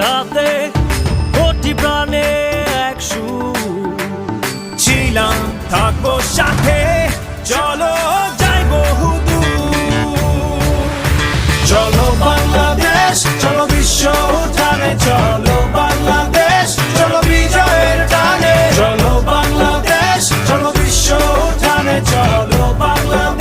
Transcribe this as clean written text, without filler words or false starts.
হাতে কোটি প্রাণে এক সুর। ছিলাম থাকবো সাথে, চলো যাই বহুদূর। চলো বাংলাদেশ, চলো বিশ্ব উঠানে, চলো বাংলাদেশ, চলো বিজয়ের টানে। চলো বাংলাদেশ, চলো বিশ্ব উঠানে, চলো বাংলাদেশ।